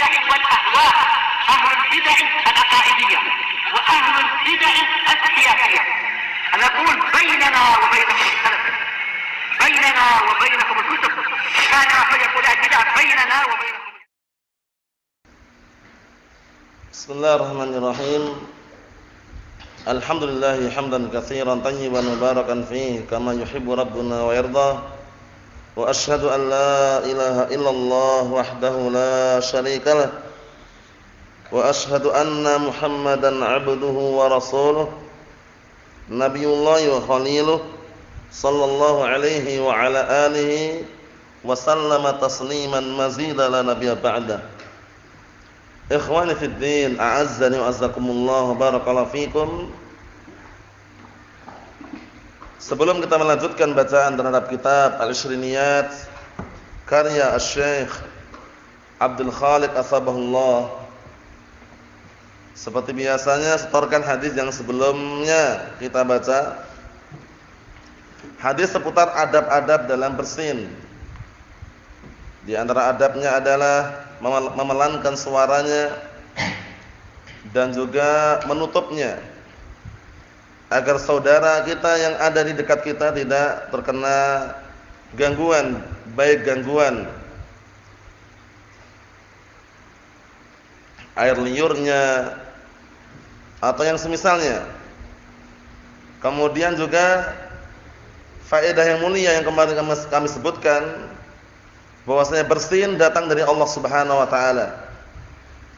البدع والأهواء، أهل البدع العقائدية وأهل البدع السياسية. نقول بيننا وبينكم السلف، بيننا وبينكم الكتب، كان فيقول البدع بيننا وبينكم. Bismillahirrahmanirrahim. Alhamdulillah hamdan katsiran tayyiban mubarakan fihi kama yuhibbu rabbuna wa yarda. Wa asyhadu an la ilaha illallah wahdahu la syarika lah. Wa asyhadu anna Muhammadan 'abduhu wa rasuluh. Nabiyullah wa khaliluh sallallahu alaihi wa ala alihi wa sallama tasliman mazida la nabiyya ba'da. Ikhwani fid din, a'azzani wa azzakumullah, barakallahu fikum. Sebelum kita melanjutkan bacaan terhadap kitab Al-Ishriniyat karya Asy-Syaikh Abdul Khaliq Atsabahullah, seperti biasanya setorkan hadis yang sebelumnya kita baca. Hadis seputar adab-adab dalam bersin. Di antara adabnya adalah memelankan suaranya dan juga menutupnya agar saudara kita yang ada di dekat kita tidak terkena gangguan, baik gangguan air liurnya atau yang semisalnya. Kemudian juga faedah yang mulia yang kemarin kami sebutkan, bahwasanya bersin datang dari Allah Subhanahu wa taala.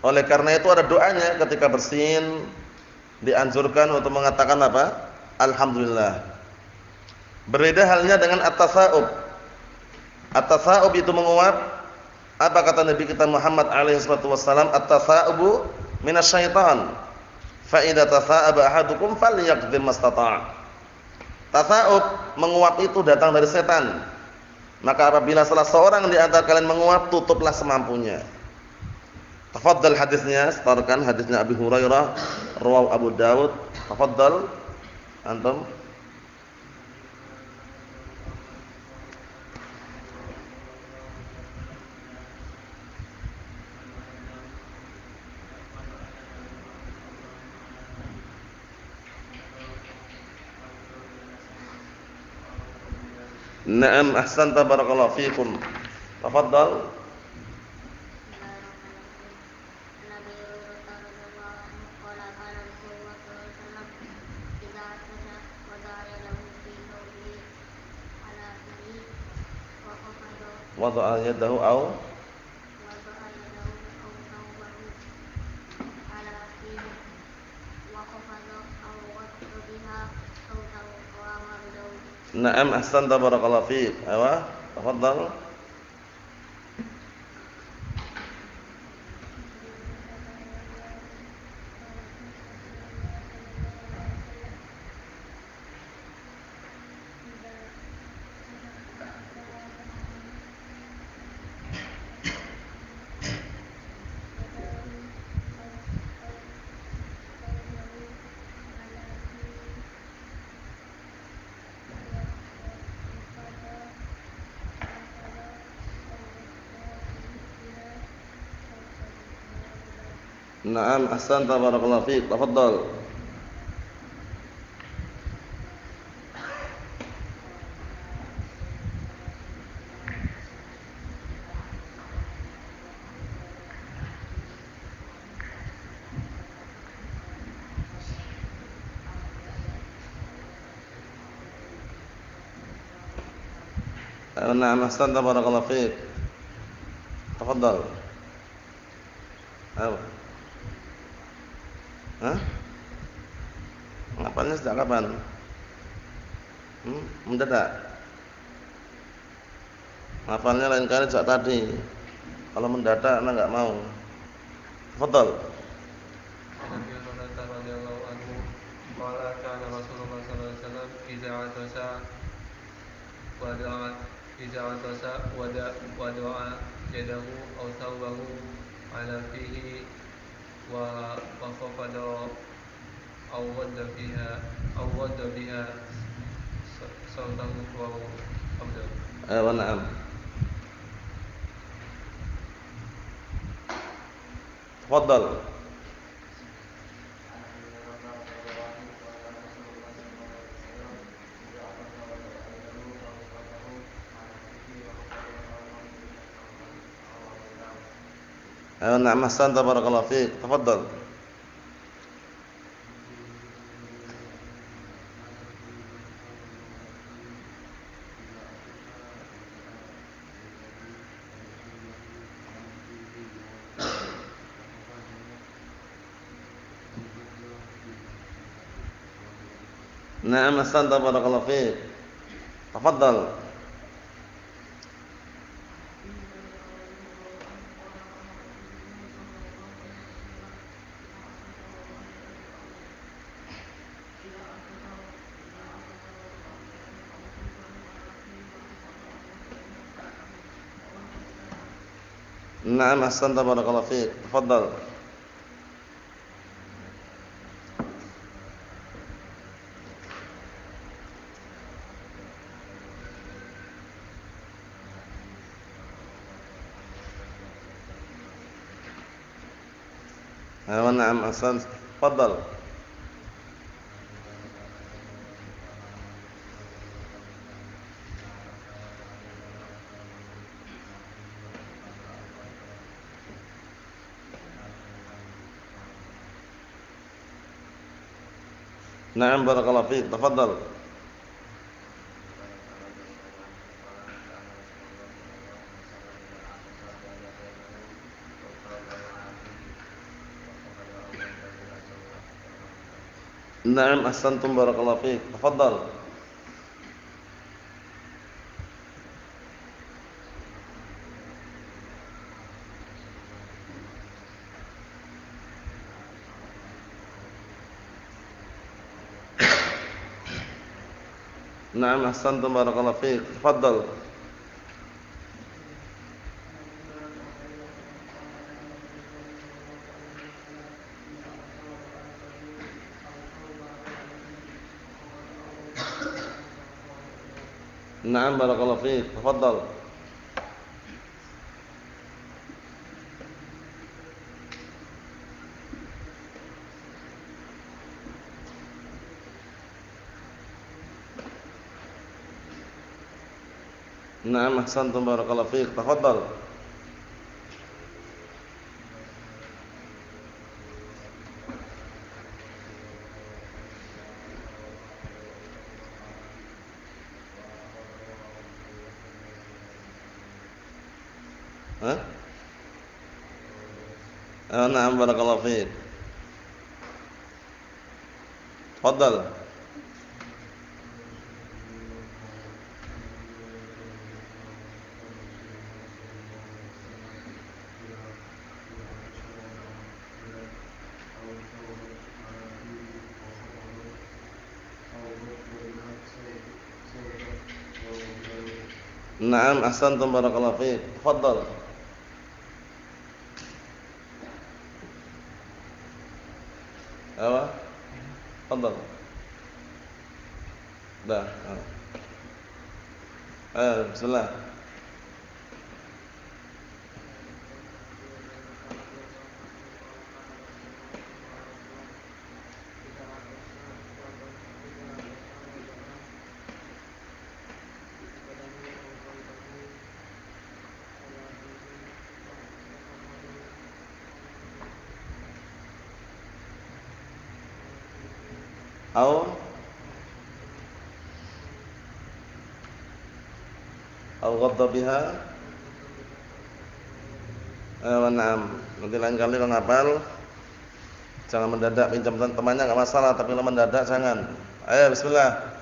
Oleh karena itu ada doanya ketika bersin, dianjurkan untuk mengatakan apa? Alhamdulillah. Berbeda halnya dengan at-tasa'ub. At-tasa'ub itu menguap. Apa kata Nabi kita Muhammad alaihi wasallam? At-tasa'ubu minasyaitan. Fa idza tasa'aba ahadukum falyaqdim mastata'. Tasa'ub, menguap itu datang dari setan. Maka apabila salah seorang di antara kalian menguap, tutuplah semampunya. Tafadhal hadisnya, setorkan hadisnya Abi Hurairah, rawahu Abu Dawud. Tafadhal antum. Naam, ahsanta, barakallahu fikum. Tafadhal. Wada'a yadahu aw Naam, ahsanta, barakallahu fiik. Ayo, tafadhal. Naam, ahsanta, barakallahu fiik. Tafadhal. Naam, ahsanta, barakallahu fiik. Tafadhal. Ayo. Hah? Ngapalnya sejak kapan? Mendadak. Ngapalnya lain kali sejak tadi. Kalau mendadak anda enggak mau. Tafadhal. Na'am. Tafadhal. Ayo na'am ahsanta barakallahu fiik. Tafadhal. Na'am ahsanta barakallahu fiik. Tafadhal. Na'am ahsanta barakallahu fiik. Tafadhal. Ayo na'am ahsanta. Tafadhal. Na'am barakallahu fiik. Tafadhal. Na'am ahsantum barakallahu fiik. Tafadhal. Na'am ahsantum barakallahu fiik. Tafadhal. Na'am barakallahu fiik. Tafadhal. Na'am ahsantum barakallahu fiik. Tafadhal. Hah? Na'am barakallahu fiik. Tafadhal. Na'am ahsantum barakallahu fiik. Tafadhal. Apa? Tafadhal. Dah. Bismillah. Au ghadda biha. Na'am. Nanti lain kali kalau ngapal jangan mendadak, pinjam temannya enggak masalah, tapi kalau mendadak jangan. Ayo bismillah.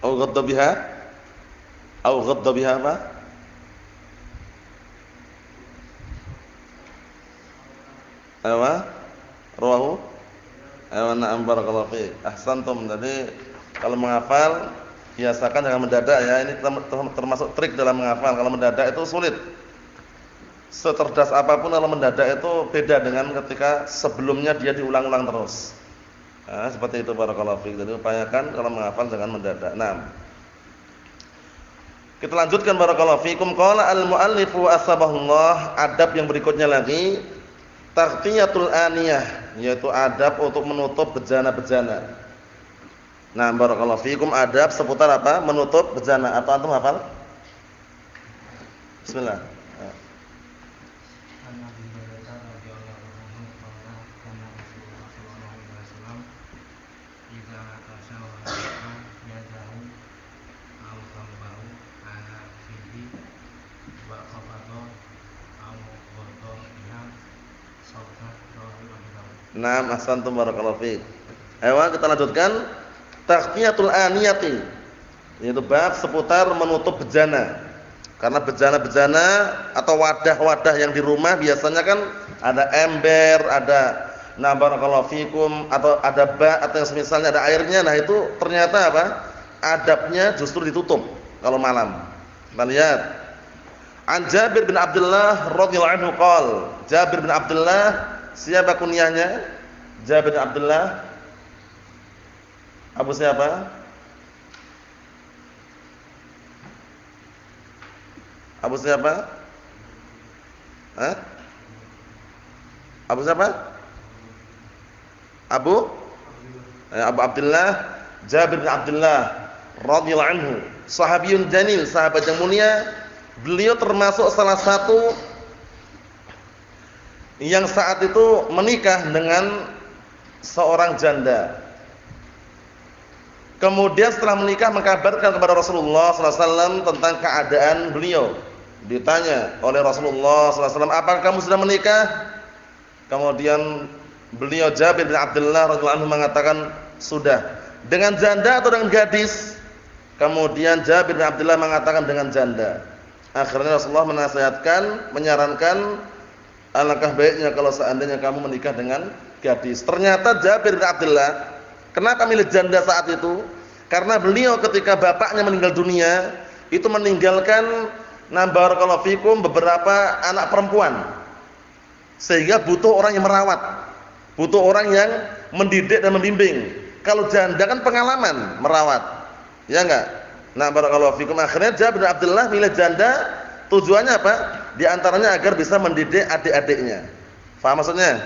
Au ghadda biha. Au ghadda biha apa? Apa? Rawahu. Na'am barakallahu fiik. Ahsantum. Jadi kalau menghafal biasakan jangan mendadak ya. Ini termasuk trik dalam menghafal. Kalau mendadak itu sulit. Secerdas apapun kalau mendadak itu beda dengan ketika sebelumnya dia diulang-ulang terus. Nah, seperti itu barakallahu fiik. Jadi upayakan kalau menghafal jangan mendadak. Naam. Kita lanjutkan barakallahu fiikum. Qala al-muallifu asbahullah, adab yang berikutnya lagi taghtiyatul aniyah, yaitu adab untuk menutup bejana-bejana. Nah, barakallahu fiikum, adab seputar apa? Menutup bejana. Atau antum hafal? Bismillah. Naam, ahsantum barakallahu fiik. Ayo kita lanjutkan taghtiyatul aniyati. Yaitu bab seputar menutup bejana. Karena bejana-bejana atau wadah-wadah yang di rumah biasanya kan ada ember, ada barakallahu fikum, atau ada bak atau yang semisalnya ada airnya. Nah, itu ternyata apa? Adabnya justru ditutup kalau malam. Kita lihat. An Jabir bin Abdullah radhiyallahu anhu qala, Jabir bin Abdullah, siapa kunyahnya? Jabir bin Abdullah. Abu siapa? Abu siapa? Hah? Abu siapa? Abu Abdullah Jabir bin Abdullah radhiyallahu anhu, sahabiyun jalil, sahabat yang mulia. Beliau termasuk salah satu yang saat itu menikah dengan seorang janda. Kemudian setelah menikah mengkabarkan kepada Rasulullah SAW tentang keadaan beliau. Ditanya oleh Rasulullah SAW, apakah kamu sudah menikah? Kemudian beliau Jabir bin Abdullah radhiyallahu anhu mengatakan sudah. Dengan janda atau dengan gadis? Kemudian Jabir bin Abdullah mengatakan dengan janda. Akhirnya Rasulullah menasihatkan, menyarankan, alangkah baiknya kalau seandainya kamu menikah dengan gadis. Ternyata Jabir bin Abdullah, kenapa milih janda saat itu? Karena beliau ketika bapaknya meninggal dunia, itu meninggalkan barakallahu fikum beberapa anak perempuan. Sehingga butuh orang yang merawat, butuh orang yang mendidik dan membimbing. Kalau janda kan pengalaman merawat. Ya enggak? Nah, barakallahu fikum, akhirnya Jabir bin Abdullah milih janda, tujuannya apa? Di antaranya agar bisa mendidik adik-adiknya. Faham maksudnya?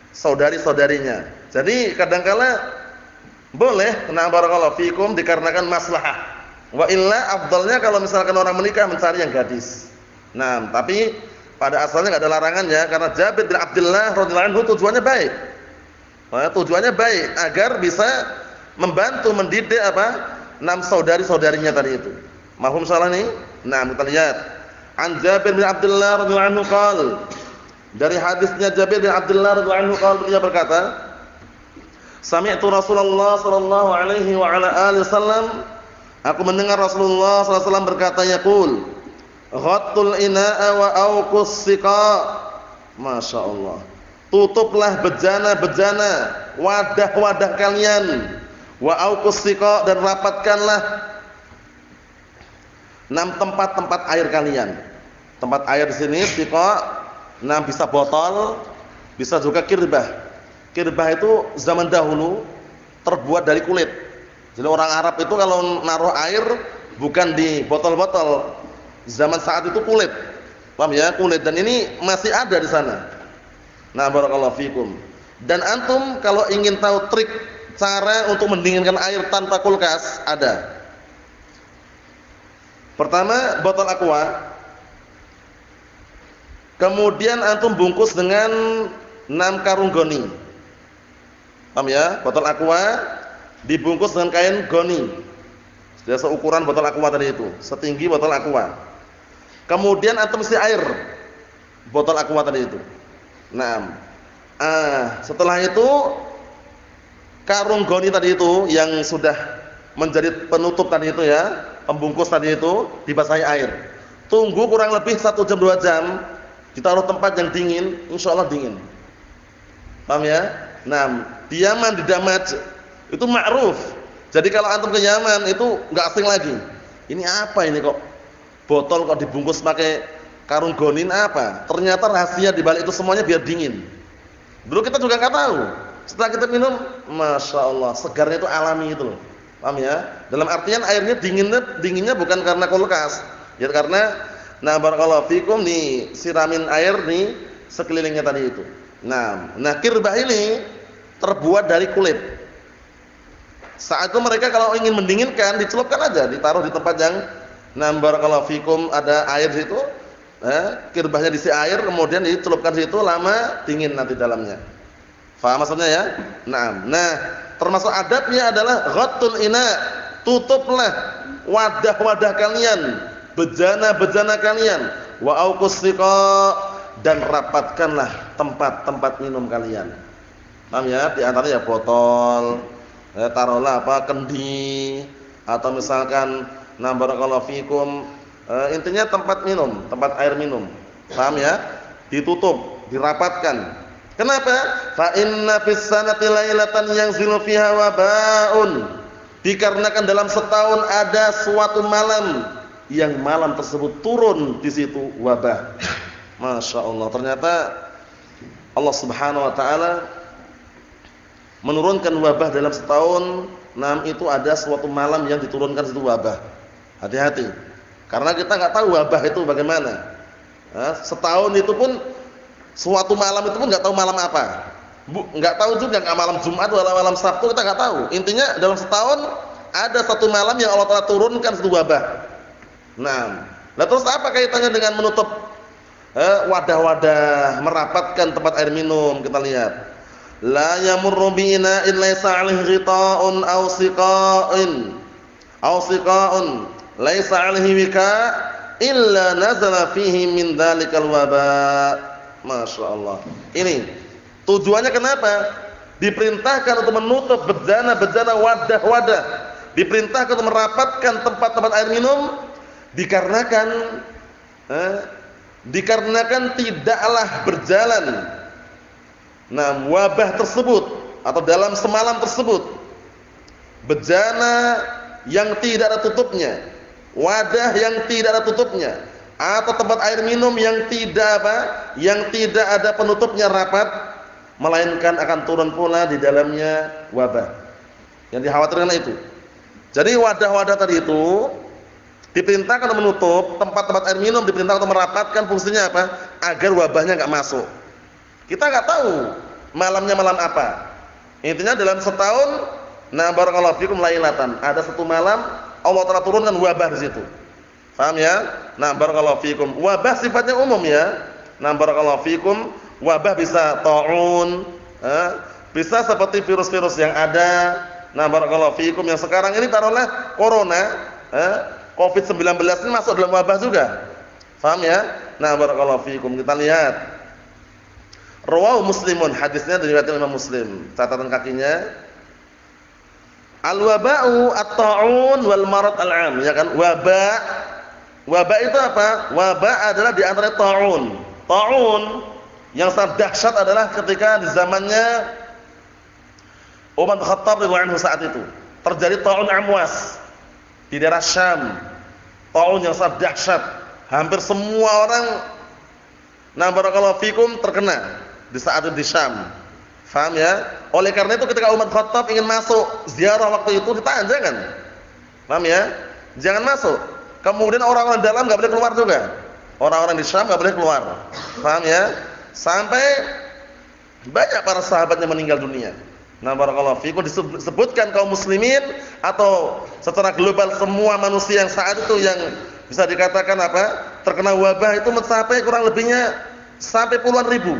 Saudari-saudarinya. Jadi kadangkala boleh, nah barakallahu fikum, dikarenakan maslahah. Wa illa afdalnya kalau misalkan orang menikah mencari yang gadis. Nah, tapi pada asalnya enggak ada larangannya karena Jabir bin Abdullah radhiyallahu anhu tujuannya baik. Nah, tujuannya baik agar bisa membantu mendidik apa? 6 saudari-saudarinya tadi itu. Mahfum salah nih? Nah, kita lihat. An Jabir bin Abdullah radhiyallahu anhu qala, dari hadisnya Jabir bin Abdullah radhiyallahu anhu qala, beliau berkata, sami'tu Rasulullah sallallahu alaihi wa ala alihi wasallam, aku mendengar Rasulullah sallallahu alaihi wasallam berkata, yaqul, ghattul ina'a wa awqus siqa. Masyaallah. Tutuplah bejana-bejana, wadah-wadah kalian, wa auqus siqa, dan rapatkanlah 6 tempat-tempat air kalian. Tempat air di sini siqa, bisa botol, bisa juga kirbah. Kirbah itu zaman dahulu terbuat dari kulit. Jadi orang Arab itu kalau naruh air bukan di botol-botol. Zaman saat itu kulit. Paham ya? Kulit, dan ini masih ada di sana. Nah, barakallahu fikum. Dan antum kalau ingin tahu trik cara untuk mendinginkan air tanpa kulkas, ada. Pertama, botol aqua. Kemudian antum bungkus dengan 6 karung goni. Paham ya? Botol aqua dibungkus dengan kain goni. Sudah seukuran botol aqua tadi itu, setinggi botol aqua. Kemudian antum isi air botol aqua tadi itu. Nah, setelah itu karung goni tadi itu yang sudah menjadi penutup tadi itu ya, pembungkus tadi itu dibasahi air. Tunggu kurang lebih 1 jam 2 jam, ditaruh tempat yang dingin, insyaallah dingin. Paham ya? Nah, di Yaman di Damaj itu ma'ruf. Jadi kalau antum ke Yaman itu enggak asing lagi. Ini apa ini kok? Botol kok dibungkus pakai karung gonin apa? Ternyata rahasia di balik itu semuanya biar dingin. Dulu kita juga enggak tahu. Setelah kita minum, Masya Allah, segarnya itu alami itu loh. Paham ya? Dalam artian airnya dinginnya bukan karena kulkas. Ya karena barakallahu fikum nih siramin air nih sekelilingnya tadi itu. Nah, kirbah ini terbuat dari kulit. Saat itu mereka kalau ingin mendinginkan dicelupkan aja, ditaruh di tempat yang barakallahu fikum ada air di situ. Kirbahnya diisi air kemudian dicelupkan di situ, lama dingin nanti dalamnya. Faham maksudnya ya? Nah, termasuk adabnya adalah ghattul ina, tutuplah wadah-wadah kalian, bejana-bejana kalian, wa auqus siqa, dan rapatkanlah tempat-tempat minum kalian. Paham ya? Di antaranya ya botol, taruhlah kendi, atau misalkan barakallahu fikum, intinya tempat minum, tempat air minum. Paham ya? Ditutup, dirapatkan. Kenapa? Fa inna fis sanati lailatan yanzilu fiha wabaun. Dikarenakan dalam setahun ada suatu malam yang malam tersebut turun di situ wabah. Masya Allah, ternyata Allah Subhanahu wa taala menurunkan wabah dalam setahun. Itu ada suatu malam yang diturunkan situ wabah. Hati-hati. Karena kita enggak tahu wabah itu bagaimana. Setahun itu pun suatu malam itu pun enggak tahu malam apa. Enggak tahu juga enggak malam Jumat atau malam Sabtu, kita enggak tahu. Intinya dalam setahun ada satu malam yang Allah Taala turunkan satu wabah. Nah, terus apa kaitannya dengan menutup wadah-wadah, merapatkan tempat air minum? Kita lihat. La yamurru bi ina'in laysa 'alaihi ghita'un aw siqa'un laysa 'alaihi wika' illa nazala fihi min dzalikal waba'. Masya Allah. Ini tujuannya kenapa? Diperintahkan untuk menutup bejana-bejana, wadah-wadah. Diperintahkan untuk merapatkan tempat-tempat air minum dikarenakan tidaklah berjalan wabah tersebut atau dalam semalam tersebut bejana yang tidak ada tutupnya, wadah yang tidak ada tutupnya, atau tempat air minum yang tidak ada penutupnya rapat, melainkan akan turun pula di dalamnya wabah. Yang dikhawatirkan itu. Jadi wadah-wadah tadi itu diperintahkan untuk menutup, tempat-tempat air minum diperintahkan untuk merapatkan, fungsinya apa? Agar wabahnya enggak masuk. Kita enggak tahu malamnya malam apa. Intinya dalam setahun, barakallahu fikum lailatan, ada satu malam Allah Taala turunkan wabah di situ. Paham ya? Barakallahu fikum. Wabah sifatnya umum ya. Barakallahu fikum, wabah bisa taun, bisa seperti virus-virus yang ada. Barakallahu fikum, yang sekarang ini taruhlah corona, COVID-19 ini masuk dalam wabah juga. Paham ya? Barakallahu fikum. Kita lihat. Rawahu Muslimun, hadisnya diriwayatkan Imam Muslim. Catatan kakinya. Al-waba'u at-ta'un wal marad al-'am, ya kan? Wabah itu apa? Wabah adalah di antara ta'un. Ta'un yang sangat dahsyat adalah ketika di zamannya Umar bin Khattab radhiyallahu anhu saat itu. Terjadi ta'un Amwas di daerah Syam. Ta'un yang sangat dahsyat. Hampir semua orang barakallahu fikum terkena di saat itu di Syam. Paham ya? Oleh karena itu ketika Umar bin Khattab ingin masuk ziarah waktu itu ditahan, jangan. Paham ya? Jangan masuk. Kemudian orang-orang dalam enggak boleh keluar juga. Orang-orang di Syam enggak boleh keluar. Paham ya? Sampai banyak para sahabatnya meninggal dunia. Barakallahu fikum, disebutkan kaum muslimin atau secara global semua manusia yang saat itu yang bisa dikatakan terkena wabah itu mencapai kurang lebihnya sampai puluhan ribu.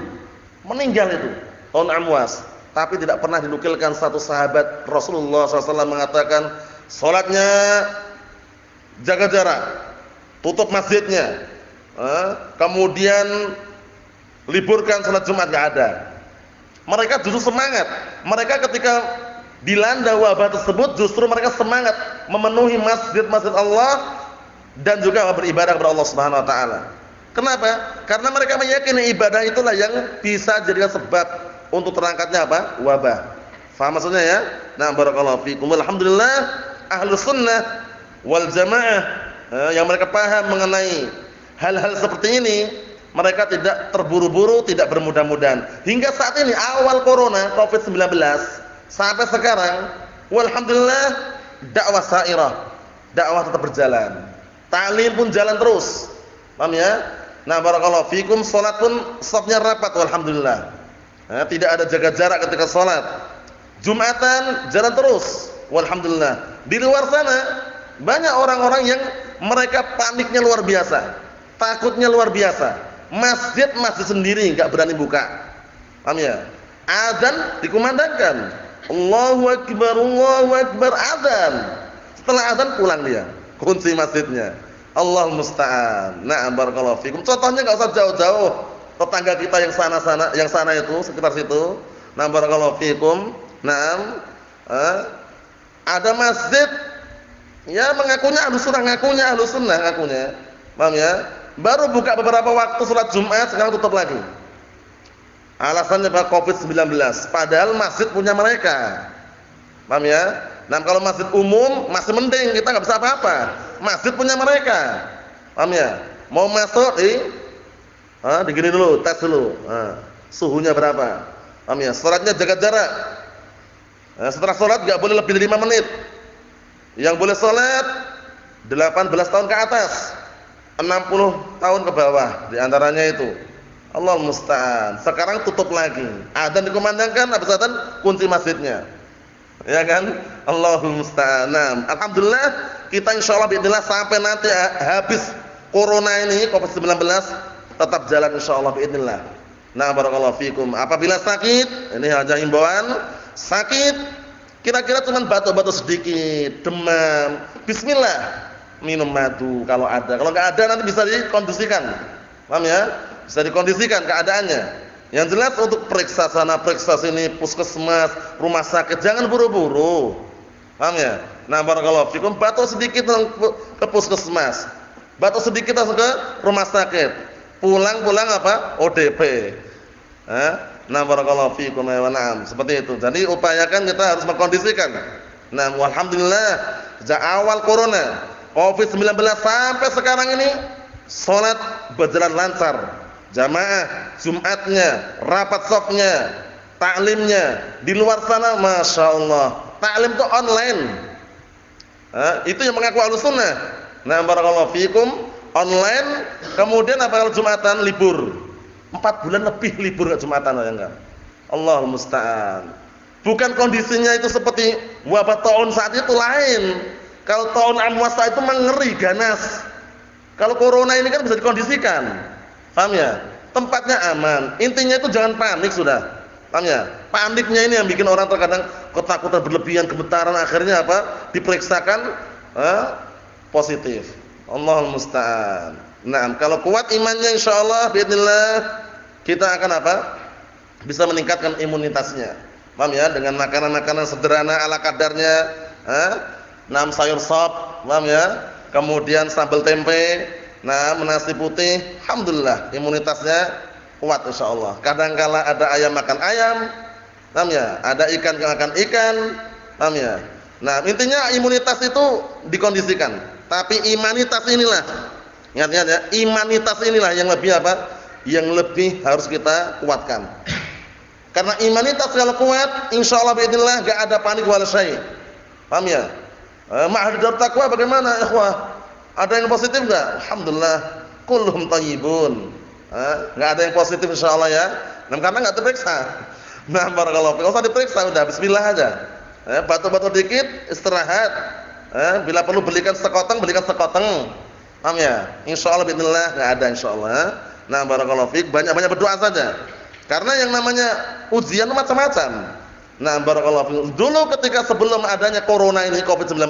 Meninggal itu tahun Amwas. Tapi tidak pernah dinukilkan satu sahabat Rasulullah SAW mengatakan salatnya jaga jarak, tutup masjidnya, kemudian liburkan salat Jumat, enggak ada. Mereka justru semangat. Mereka ketika dilanda wabah tersebut justru mereka semangat memenuhi masjid-masjid Allah dan juga beribadah kepada Allah Subhanahu wa taala. Kenapa? Karena mereka meyakini ibadah itulah yang bisa jadikan sebab untuk terangkatnya apa? Wabah. Faham maksudnya ya? Nah, barakallahu fikum. Alhamdulillah ahlus sunnah wal jamaah yang mereka paham mengenai hal-hal seperti ini, mereka tidak terburu-buru, tidak bermudah-mudahan. Hingga saat ini awal corona Covid-19 sampai sekarang, walhamdulillah dakwah sairah, dakwah tetap berjalan. Ta'lim pun jalan terus. Paham ya? Nah, barakallahu fikum, salat pun shafnya rapat walhamdulillah. Tidak ada jaga jarak ketika salat. Jumatan jalan terus walhamdulillah. Di luar sana banyak orang-orang yang mereka paniknya luar biasa, takutnya luar biasa. Masjid sendiri enggak berani buka. Paham ya? Azan dikumandangkan. Allahu akbar azan. Setelah azan pulang dia, kunci masjidnya. Allahul musta'an. Na'am barakallahu fikum. Contohnya enggak usah jauh-jauh. Tetangga kita yang sana itu, sekitar situ. Na'am barakallahu fikum. Na'am. Ada masjid ya mengakunya ahlus sunnah ngakunya. Paham ya? Baru buka beberapa waktu salat Jumat, sekarang tutup lagi. Alasannya apa? Covid-19. Padahal masjid punya mereka. Paham ya? Nah, kalau masjid umum masih mending, kita enggak bisa apa-apa. Masjid punya mereka. Paham ya? Mau masuk digini dulu, tes dulu. Suhunya berapa? Paham ya? Salatnya jaga jarak. Setelah salat enggak boleh lebih dari 5 menit. Yang boleh salat 18 tahun ke atas, 60 tahun ke bawah di antaranya itu. Allah musta'an. Sekarang tutup lagi. Adzan dikumandangkan, habis adzan kunci masjidnya. Ya kan? Allahul musta'an. Alhamdulillah kita insyaallah bismillah sampai nanti habis corona ini Covid-19 tetap jalan insyaallah bismillah. Nah, barakallahu fikum. Apabila sakit, ini hanya himbauan, sakit kira-kira cuma batuk-batuk sedikit, demam, bismillah, minum madu kalau ada. Kalau enggak ada nanti bisa dikondisikan. Paham ya? Bisa dikondisikan keadaannya. Yang jelas untuk periksa sana, periksa sini, puskesmas, rumah sakit, jangan buru-buru. Paham ya? Nah, barakallahu fikum, batuk sedikit ke puskesmas. Batuk sedikit langsung ke rumah sakit. Pulang-pulang apa? ODP. Nah, barakallahu fikum wa na'am. Seperti itu. Jadi upayakan kita harus mengkondisikan. Nah, alhamdulillah sejak awal corona Covid-19 sampai sekarang ini salat berjalan lancar. Jamaah Jumatnya, rapat shafnya, taklimnya di luar sana Masya Allah. Taklim itu online. Itu yang mengaku Ahlussunnah. Nah, barakallahu fikum, online. Kemudian apa kalau Jumatan libur? 4 bulan lebih libur ke Jumatan ya enggak? Allahul musta'an. Bukan kondisinya itu seperti wabah taun saat itu lain. Kalau taun amwasa itu mengeri ganas. Kalau corona ini kan bisa dikondisikan. Paham ya? Tempatnya aman. Intinya itu jangan panik sudah. Paham ya? Paniknya ini yang bikin orang terkadang ketakutan berlebihan, gemetaran, akhirnya apa? Diperiksakan positif. Allahul musta'an. Nah, kalau kuat imannya insyaallah bismillah kita akan apa? Bisa meningkatkan imunitasnya. Paham ya? Dengan makanan-makanan sederhana ala kadarnya, sayur sop, paham ya? Kemudian sambal tempe, nasi putih, alhamdulillah imunitasnya kuat insyaallah. Kadang-kala ada ayam makan ayam, paham ya? Ada ikan makan ikan, paham ya? Nah, intinya imunitas itu dikondisikan. Tapi imanitas inilah, ingat-ingat ya, imanitas inilah yang lebih apa? Yang lebih harus kita kuatkan. Karena imanitas kalau kuat, insyaallah biidznillah enggak ada panik wala syai'. Paham ya? Ma'hadud taqwa bagaimana ikhwah? Ada yang positif enggak? Alhamdulillah, kulluhum thayyibun. Enggak ada yang positif insyaallah ya. Karena enggak terperiksa. Nah, barakallahu fiik. Enggak usah diperiksa, udah bismillah aja. Batuk-batuk dikit, istirahat. Bila perlu belikan sekoteng, belikan sekoteng. Paham ya? Insyaallah bismillah enggak ada insyaallah. Nah, barakallahu fiik, banyak-banyak berdoa saja. Karena yang namanya ujian macam-macam. Nah, barakallahu fiik. Dulu ketika sebelum adanya corona ini Covid-19,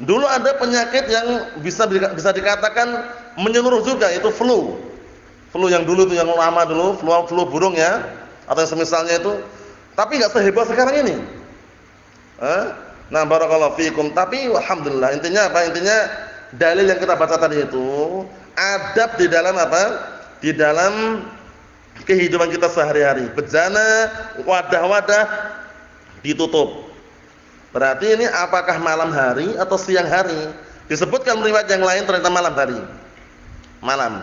dulu ada penyakit yang bisa dikatakan menyeluruh juga, itu flu. Flu yang dulu itu yang lama dulu, flu burung ya, atau yang semisalnya itu. Tapi enggak seheboh sekarang ini. Nah, barakallahu fikum. Tapi alhamdulillah, intinya apa? Intinya dalil yang kita baca tadi itu adab di dalam apa? Di dalam kehidupan kita sehari-hari. Bejana, wadah-wadah ditutup. Berarti ini apakah malam hari atau siang hari? Disebutkan riwayat yang lain ternyata malam hari. Malam.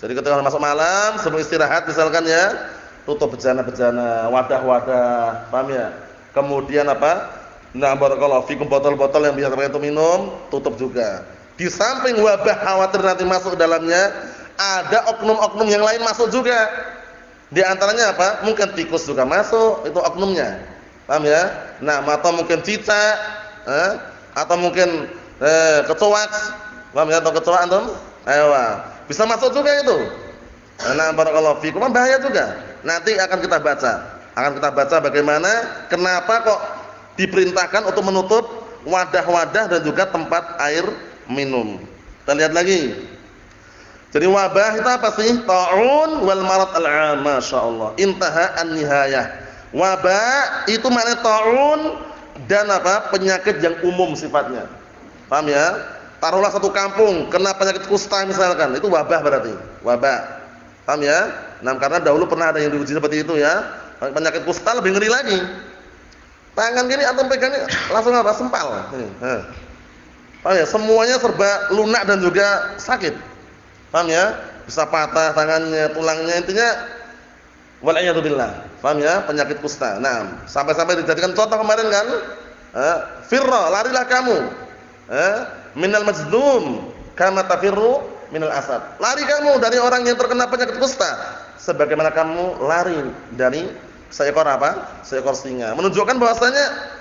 Jadi ketika masuk malam, sebelum istirahat misalkan ya, tutup bejana-bejana, wadah-wadah, paham ya? Kemudian apa? Nah, barakallahu fikum, botol-botol yang biasa untuk minum, tutup juga. Di samping wabah khawatir nanti masuk dalamnya, ada oknum-oknum yang lain masuk juga. Di antaranya apa? Mungkin tikus juga masuk, itu oknumnya. Paham ya? Nah, atau mungkin cicak, atau mungkin kecoak. Paham ya? Atau kecoak antum? Ayo. Bisa masuk juga itu. Nah, barakallahu fikum, bahaya juga. Nanti akan kita baca. Akan kita baca bagaimana kenapa kok diperintahkan untuk menutup wadah-wadah dan juga tempat air minum. Kita lihat lagi. Jadi wabah itu apa sih? Ta'un wal marad al-'am, masyaallah. Intaha an-nihayah. Wabah itu maknanya ta'un dan apa? Penyakit yang umum sifatnya. Paham ya? Taruhlah satu kampung kena penyakit kusta misalkan, itu wabah berarti. Wabah. Paham ya? Nah, karena dahulu pernah ada yang diuji seperti itu ya. Penyakit kusta lebih ngeri lagi. Tangan gini antum pegangnya langsung apa? Sempal. Paham ya? Semuanya serba lunak dan juga sakit. Paham ya? Bisa patah tangannya, tulangnya, intinya wal'iyadzubillah. Paham ya? Penyakit kusta. Nah, sampai-sampai dijadikan contoh kemarin kan? Firra, larilah kamu. Minal majdum kama tafirru minal asad. Lari kamu dari orang yang terkena penyakit kusta sebagaimana kamu lari dari seekor apa? Seekor singa. Menunjukkan bahwasanya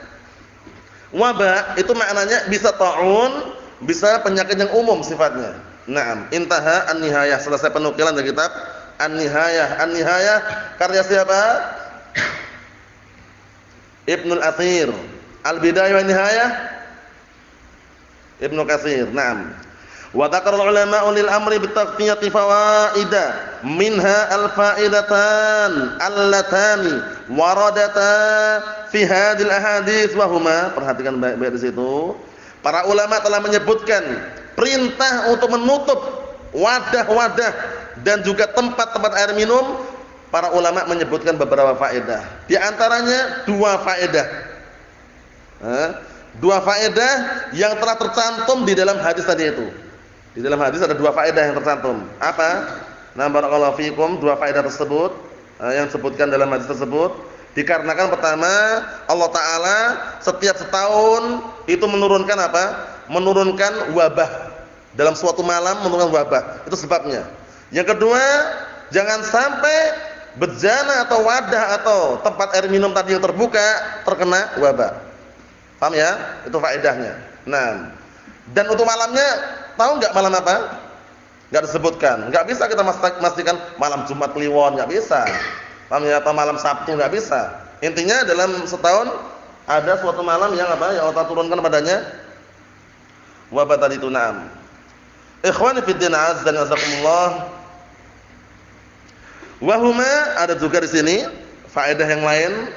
wabah itu maknanya bisa ta'un, bisa penyakit yang umum sifatnya. Naam, intaha an-nihayah. Selesai penukilan dari kitab An-Nihayah. An-Nihayah karya siapa? Ibnul Athir. Al-Bidayah wa Nihayah Ibnu Katsir. Naam. Wa dzakara ulama ulil amri bi taqfiyati fawaida minha al-faidatan allatani waradata fi hadhil ahadits wa huma, perhatikan baik-baik di situ. Para ulama telah menyebutkan perintah untuk menutup wadah-wadah dan juga tempat-tempat air minum. Para ulama menyebutkan beberapa faedah. Di antaranya dua faedah. Dua faedah yang telah tercantum di dalam hadis tadi itu. Di dalam hadis ada dua faedah yang tercantum. Apa? Nah, barakallahu fikum, dua faedah tersebut yang disebutkan dalam hadis tersebut dikarenakan pertama Allah taala setiap setahun itu menurunkan apa? Menurunkan wabah. Dalam suatu malam menurunkan wabah. Itu sebabnya. Yang kedua, jangan sampai bejana atau wadah atau tempat air minum tadi yang terbuka terkena wabah. Paham ya? Itu faedahnya. Nah, dan untuk malamnya tahu enggak malam apa? Enggak disebutkan. Enggak bisa kita memastikan malam Jumat Kliwon, enggak bisa. Paham ya? Atau malam Sabtu, enggak bisa. Intinya dalam setahun ada suatu malam yang apa? Yang Allah turunkan padanya wabah tadi itu. Naam. Ikhwani fi din azza wa jazakumullah. Wa huma, ada juga di sini faedah yang lain.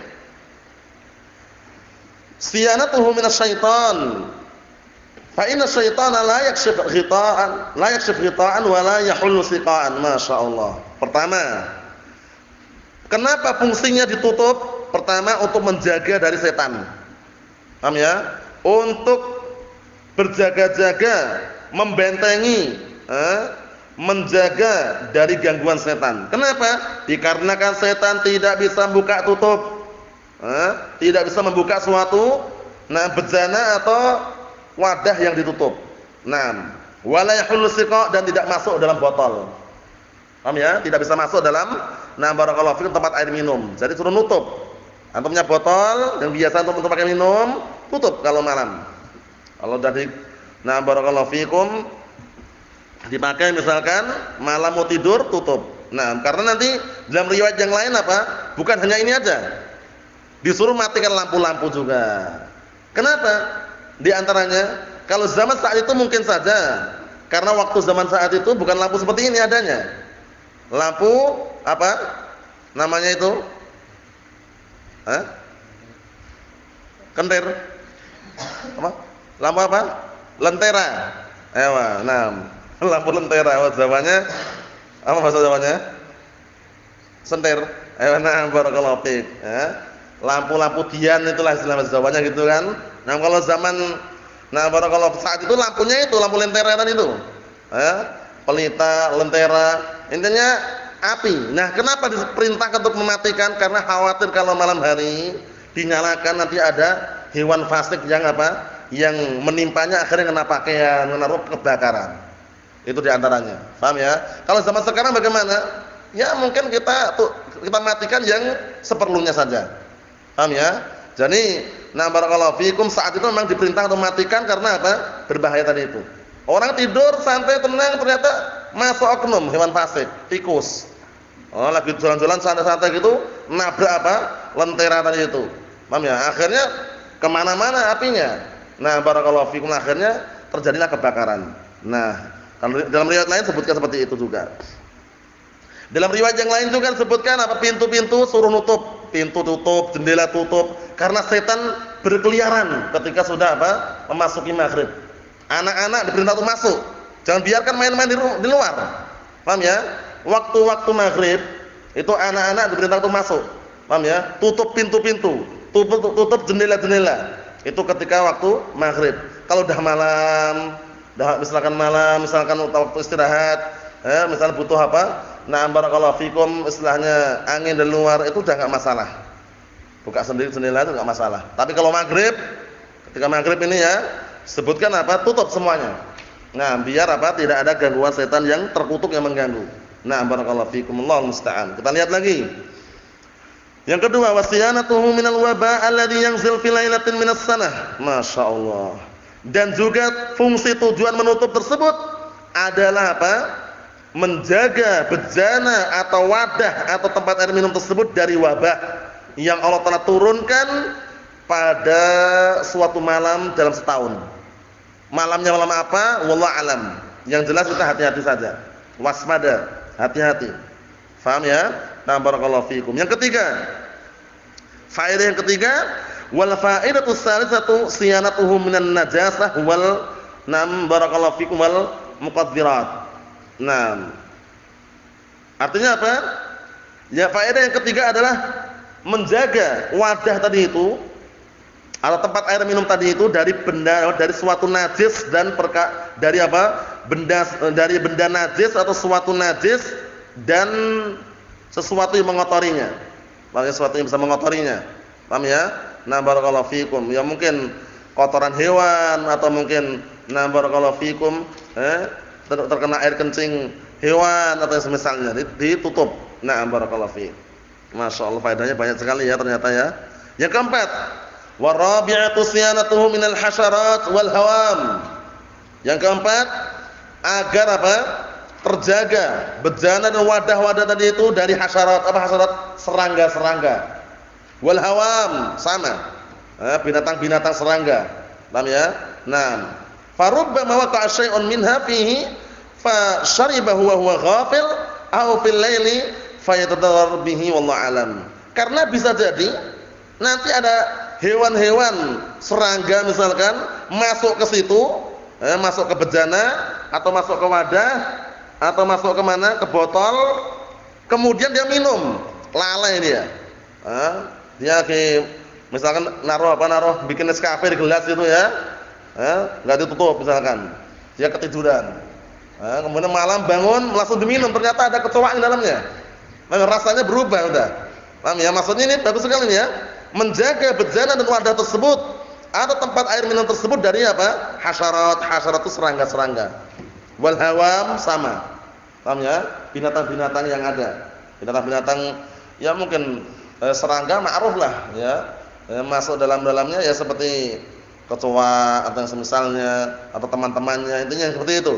Siyanatuhu minasyaitan. Fa inna syaitana la yakshif ghita'an wa la yahullu siqa'an. Masyaallah. Pertama, kenapa fungsinya ditutup? Pertama, untuk menjaga dari setan. Paham ya? Untuk berjaga-jaga, membentengi, menjaga dari gangguan setan. Kenapa? Dikarenakan setan tidak bisa buka tutup. Tidak bisa membuka suatu bejana atau wadah yang ditutup. Nah, wala yahullu siqa, dan tidak masuk dalam botol. Paham ya? Tidak bisa masuk dalam barakallahu fikum tempat air minum. Jadi suruh nutup. Antum punya botol yang biasa untuk pakai minum, tutup kalau malam. Kalau dari barakallahu fikum dipakai misalkan malam mau tidur, tutup. Nah, karena nanti dalam riwayat yang lain apa? Bukan hanya ini aja. Disuruh matikan lampu-lampu juga. Kenapa? Di antaranya, kalau zaman saat itu mungkin saja, karena waktu zaman saat itu bukan lampu seperti ini adanya. Lampu apa? Namanya itu? Kentir. Apa? Lampu apa? Lentera. Nah, lampu lentera bahasa Jawanya apa bahasa Jawanya? Sentir. Nah, barakallahu fiik. Ya. Lampu-lampu dian itulah istilah bahasa Jawanya gitu kan. Nah, kalau zaman barakallahu saat itu lampunya itu lampu lentera tadi itu. Ya. Pelita, lentera, intinya api. Nah, kenapa diperintahkan untuk mematikan? Karena khawatir kalau malam hari dinyalakan nanti ada hewan fasik yang apa? Yang menimpanya akhirnya kena pakaian, kena kebakaran. Itu diantaranya. Paham ya? Kalau zaman sekarang bagaimana? Ya mungkin kita matikan yang seperlunya saja. Paham ya? Jadi, barakallahu fikum saat itu memang diperintah untuk matikan karena apa? Berbahaya tadi itu. Orang tidur santai tenang ternyata masuk oknum hewan fasik, tikus. Oh, lagi jalan-jalan santai-santai gitu, nabrak apa? Lentera tadi itu. Paham ya? Akhirnya kemana-mana apinya. Nah, barakallahu fikum akhirnya terjadilah kebakaran. Nah, kalau dalam riwayat lain sebutkan seperti itu juga. Dalam riwayat yang lain juga sebutkan apa pintu-pintu suruh nutup, pintu tutup, jendela tutup karena setan berkeliaran ketika sudah apa? Memasuki maghrib. Anak-anak diperintah untuk masuk. Jangan biarkan main-main di luar. Paham ya? Waktu-waktu maghrib itu anak-anak diperintah untuk masuk. Paham ya? Tutup pintu-pintu, tutup jendela-jendela. Itu ketika waktu maghrib. Kalau udah malam, misalkan waktu istirahat, misalnya butuh apa? Nah, barakallahu fikum istilahnya angin dari luar itu udah enggak masalah. Buka sendiri jendela itu enggak masalah. Tapi kalau maghrib, ketika maghrib ini ya, sebutkan apa? Tutup semuanya. Nah, biar apa? Tidak ada gangguan setan yang terkutuk yang mengganggu. Nah, barakallahu fikum, Allahu musta'an. Kita lihat lagi. Yang kedua, wasiyanatuhu minal waba alladhi yanzil fi lailatin minas sanah. Masyaallah. Dan juga fungsi tujuan menutup tersebut adalah apa? Menjaga bejana atau wadah atau tempat air minum tersebut dari wabah yang Allah Ta'ala turunkan pada suatu malam dalam setahun. Malamnya malam apa? Wallahu alam. Yang jelas kita hati-hati saja. Waspada, hati-hati. Faham ya? Nah, barakallahu fikum. Yang ketiga, faedah yang ketiga, wal faedatu tsalitsatu siyanatuhu minan najasah wal barakallahu fikum wal muqaddirat. Nah, artinya apa? Ya, faedah yang ketiga adalah menjaga wadah tadi itu atau tempat air minum tadi itu dari suatu najis dan dari apa? Dari benda najis atau suatu najis dan sesuatu yang mengotorinya. Bagi sesuatu yang bisa mengotorinya. Paham ya? Nah, barakallahu fikum. Ya mungkin kotoran hewan atau mungkin barakallahu fikum terkena air kencing hewan atau semisalnya ditutup. Nah, barakallahu fiik. Masyaallah faedahnya banyak sekali ya ternyata ya. Yang keempat, warabi'atu siyanatuhu minal hasyarat wal hawam. Yang keempat, agar apa? Terjaga bejana dan wadah-wadah tadi itu dari hasyarat. Apa hasyarat? Serangga-serangga. Wal hawam, sama. Binatang-binatang serangga. Paham ya? Nah, farubbama waqa'a syai'un minha fihi fa syaribahu wa huwa ghafil aw fil laili fayatadarrar bihi wallahu alam. Karena bisa jadi nanti ada hewan-hewan serangga misalkan masuk ke situ, masuk ke bejana atau masuk ke wadah atau masuk ke mana? Ke botol, kemudian dia minum, lalai dia. Dia misalkan naruh bikin Nescafe di gelas itu ya. Enggak ditutup misalkan. Dia ketiduran. Kemudian malam bangun langsung diminum, ternyata ada kecoa di dalamnya. Rasanya berubah udah. Paham ya? Maksudnya ini bagus sekali ya. Menjaga bejana dan wadah tersebut atau tempat air minum tersebut dari apa? Hasyarat itu serangga-serangga. Wal hawam sama. Paham ya? Binatang-binatang yang ada. Binatang-binatang ya mungkin serangga ma'ruf lah ya. Masuk dalamnya ya seperti kecoa atau yang semisalnya atau teman-temannya, intinya seperti itu.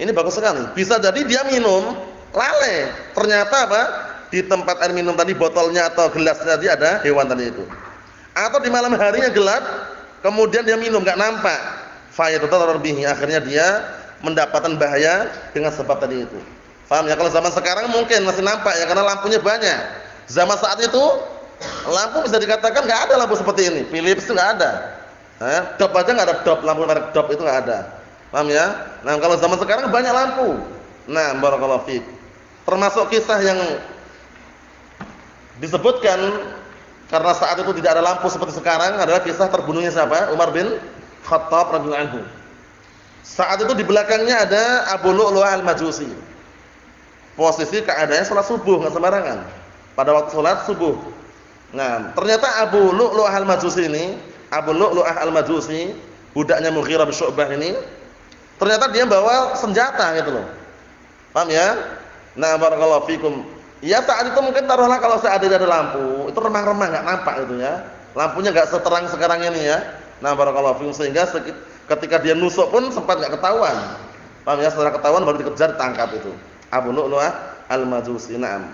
Ini bagus sekali. Bisa jadi dia minum lalai. Ternyata apa? Di tempat air minum tadi botolnya atau gelasnya tadi ada hewan tadi itu. Atau di malam harinya gelap, kemudian dia minum enggak nampak. Fayatadarrar bihi, akhirnya dia mendapatkan bahaya dengan sebab tadi itu. Paham ya? Kalau zaman sekarang mungkin masih nampak ya karena lampunya banyak. Zaman saat itu Lampu bisa dikatakan nggak ada lampu seperti ini. Philips itu nggak ada. Dop aja nggak ada dop, lampu merek dop itu nggak ada. Paham ya? Nah, kalau zaman sekarang banyak lampu. Nah, barakallahu fiik. Termasuk kisah yang disebutkan karena saat itu tidak ada lampu seperti sekarang adalah kisah terbunuhnya siapa? Umar bin Khattab radhiyallahu anhu. Saat itu di belakangnya ada Abu Lu'lu'ah al-Majusi. Posisi keadaannya salat subuh, enggak sembarangan. Pada waktu salat subuh. Nah, ternyata Abu Lu'lu'ah al-Majusi ini, Abu Lu'lu'ah al-Majusi, budaknya Mughirah bin Syu'bah ini, ternyata dia bawa senjata gitu loh. Paham ya? Nah, barakallahu fikum. Ya saat itu mungkin taruhlah kalau seandainya ada lampu, itu remang-remang enggak nampak itu ya. Lampunya enggak seterang sekarang ini ya. Nah, barakallahu fikum, sehingga ketika dia nusuk pun sempat enggak ketahuan. Paham ya? Setelah ketahuan baru dikejar, ditangkap itu. Abu Lu'lu'ah al-Majusi. Naam.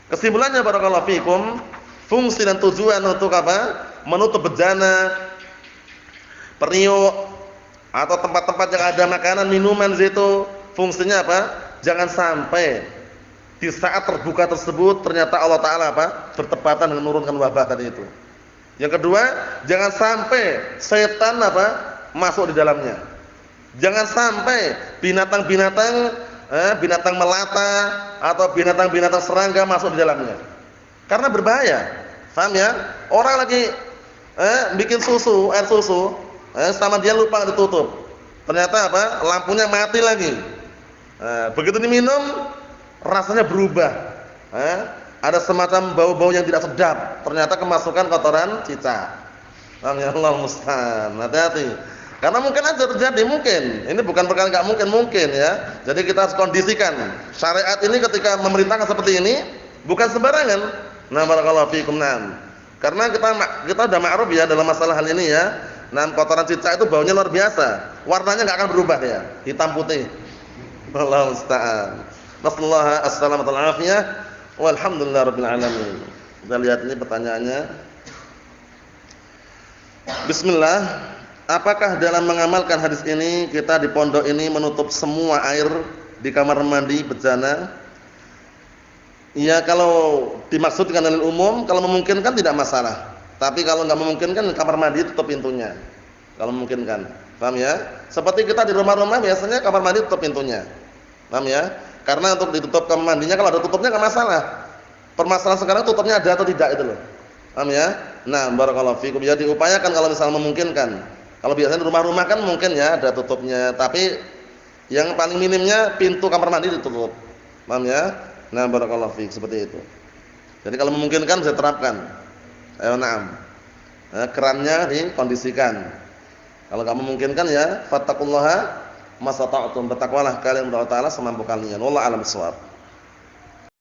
Kesimpulannya barakallahu fikum, fungsi dan tujuan untuk apa? Menutup bejana, periuk atau tempat-tempat yang ada makanan, minuman situ. Fungsinya apa? Jangan sampai di saat terbuka tersebut ternyata Allah Ta'ala apa? Bertepatan dengan menurunkan wabah tadi itu. Yang kedua, jangan sampai setan apa? Masuk di dalamnya. Jangan sampai binatang-binatang binatang melata atau binatang-binatang serangga masuk di dalamnya. Karena berbahaya. Paham ya? Orang lagi bikin susu, air susu, sama dia lupa ditutup. Ternyata apa? Lampunya mati lagi. Begitu diminum rasanya berubah. Ada semacam bau-bau yang tidak sedap. Ternyata kemasukan kotoran cicak. Paham ya? Allah musta'an. Hati-hati. Karena mungkin aja terjadi, mungkin. Ini bukan perkara enggak mungkin ya. Jadi kita harus kondisikan. Syariat ini ketika memerintahkan seperti ini bukan sembarangan. Nah, barakallahu fiikum. Naam. Karena kita sudah ma'ruf ya dalam masalah hal ini ya. Nah, kotoran cicak itu baunya luar biasa. Warnanya enggak akan berubah ya, hitam putih. Wallahu musta'an. Nasallahu as-salamata wal afiyah. Walhamdulillahirabbil alamin. Kita lihat ini pertanyaannya. Bismillah. Apakah dalam mengamalkan hadis ini kita di pondok ini menutup semua air di kamar mandi bejana? Ya, kalau dimaksudkan dengan umum, kalau memungkinkan tidak masalah. Tapi kalau enggak memungkinkan kamar mandi tutup pintunya. Kalau memungkinkan. Paham ya? Seperti kita di rumah-rumah biasanya kamar mandi tutup pintunya. Paham ya? Karena untuk ditutup kamar mandinya kalau ada tutupnya enggak masalah. Permasalahan sekarang tutupnya ada atau tidak itu loh. Paham ya? Nah, barakallahu fikum. Ya diupayakan kalau misalnya memungkinkan. Kalau biasanya di rumah-rumah kan mungkin ya ada tutupnya, tapi yang paling minimnya pintu kamar mandi ditutup. Paham ya? Nah, barakallahu fiik, seperti itu. Jadi kalau memungkinkan bisa terapkan. Ayo na'am. Kerannya dikondisikan. Kalau enggak memungkinkan ya fattaqullaha masata'tum, bertakwalah kalian kepada Allah Ta'ala semampu kalian. Wallahu a'lam bishawab.